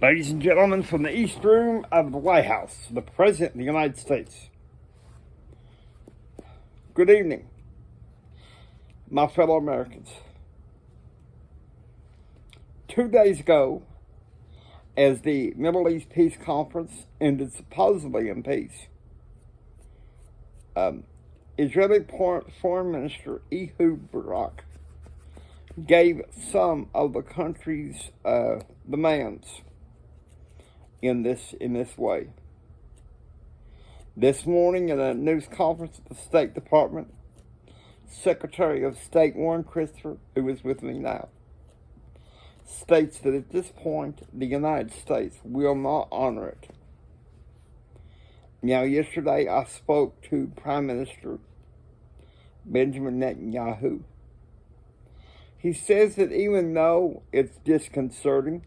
Ladies and gentlemen, from the East Room of the White House, the President of the United States. Good evening, my fellow Americans. 2 days ago, as the Middle East Peace Conference ended supposedly in peace, Israeli Foreign Minister Ehud Barak gave some of the country's demands in this way. This morning, in a news conference at the State Department, Secretary of State Warren Christopher, who is with me now, states that at this point, the United States will not honor it. Now, yesterday I spoke to Prime Minister Benjamin Netanyahu. He says that even though it's disconcerting,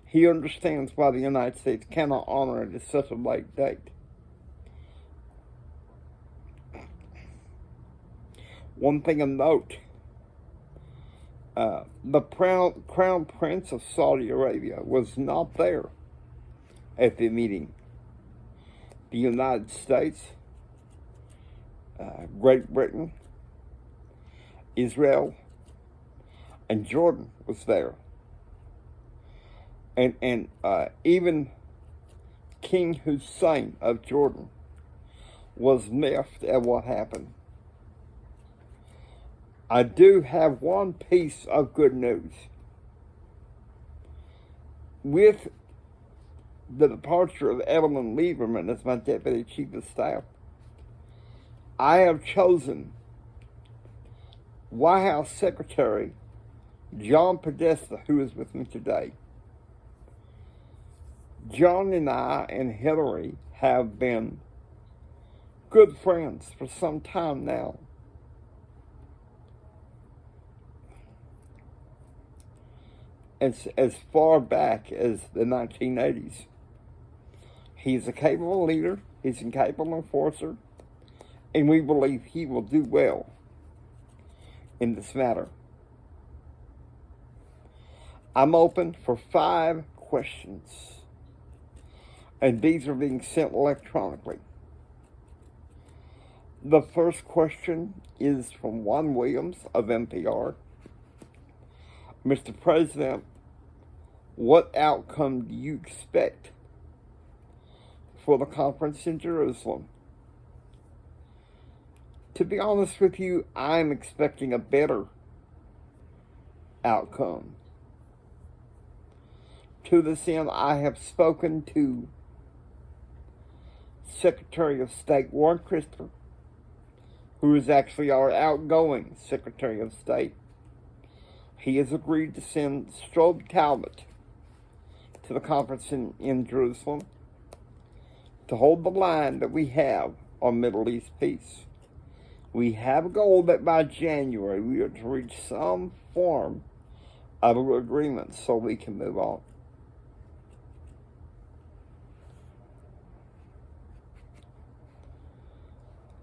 he understands why the United States cannot honor it at such a late date. One thing of note, the Crown Prince of Saudi Arabia was not there at the meeting. The United States, Great Britain, Israel, and Jordan was there. And even King Hussein of Jordan was miffed at what happened. I do have one piece of good news. With the departure of Evelyn Lieberman as my Deputy Chief of Staff, I have chosen White House Secretary John Podesta, who is with me today. John and I and Hillary have been good friends for some time now. As far back as the 1980s. He's a capable leader, he's a capable enforcer, and we believe he will do well in this matter. I'm open for 5 questions. And these are being sent electronically. The first question is from Juan Williams of NPR. Mr. President, what outcome do you expect for the conference in Jerusalem? To be honest with you, I'm expecting a better outcome. To this end, I have spoken to Secretary of State Warren Christopher, who is actually our outgoing Secretary of State. He has agreed to send Strobe Talbot to the conference in Jerusalem to hold the line that we have on Middle East peace. We have a goal that by January we are to reach some form of an agreement so we can move on.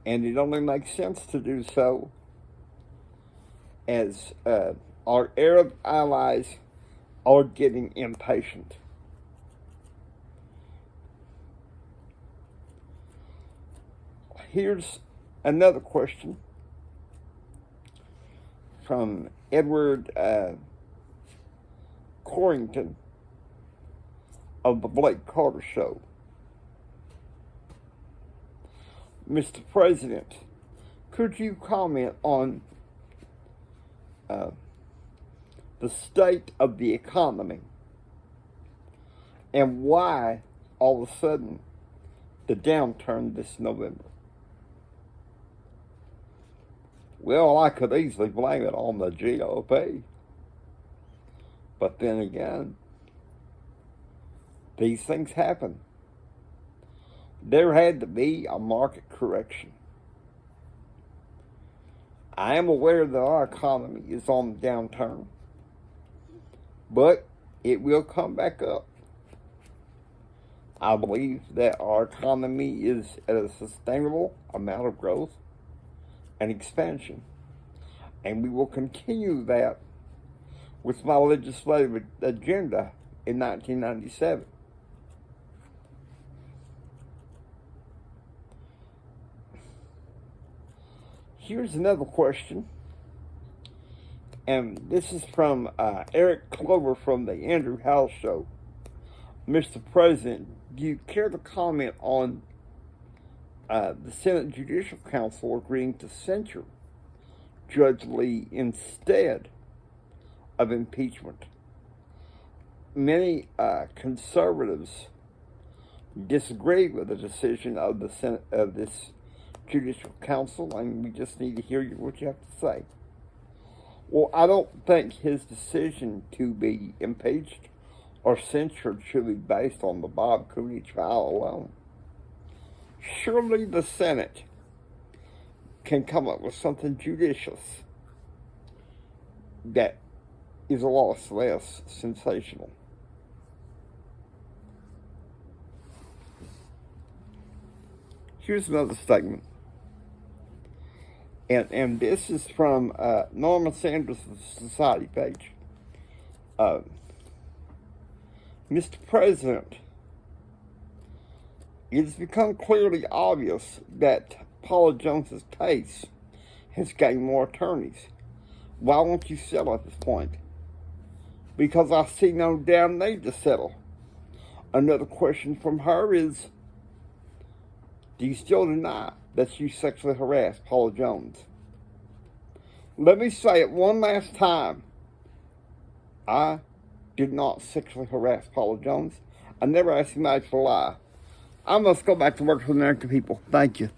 And it only makes sense to do so as our Arab allies are getting impatient. Here's another question from Edward Corrington of the Blake Carter Show. Mr. President, could you comment on the state of the economy and why all of a sudden the downturn this November? Well, I could easily blame it on the GOP. But then again, these things happen. There had to be a market correction. I am aware that our economy is on the downturn, but it will come back up. I believe that our economy is at a sustainable amount of growth and expansion, and we will continue that with my legislative agenda in 1997. Here's another question, and this is from Eric Clover from the Andrew House Show. Mr. President, do you care to comment on the Senate Judicial Council agreeing to censure Judge Lee instead of impeachment? Many conservatives disagree with the decision of the Senate of this Judicial Council, and we just need to hear what you have to say. Well, I don't think his decision to be impeached or censured should be based on the Bob Cooney trial alone. Surely the Senate can come up with something judicious that is a lot less sensational. Here's another statement. And this is from Norman Sanders' Society page. Mr. President, it has become clearly obvious that Paula Jones's case has gained more attorneys. Why won't you settle at this point? Because I see no damn need to settle. Another question from her is, do you still deny that you sexually harassed Paula Jones? Let me say it one last time. I did not sexually harass Paula Jones. I never asked anybody to lie. I must go back to work for the American people. Thank you.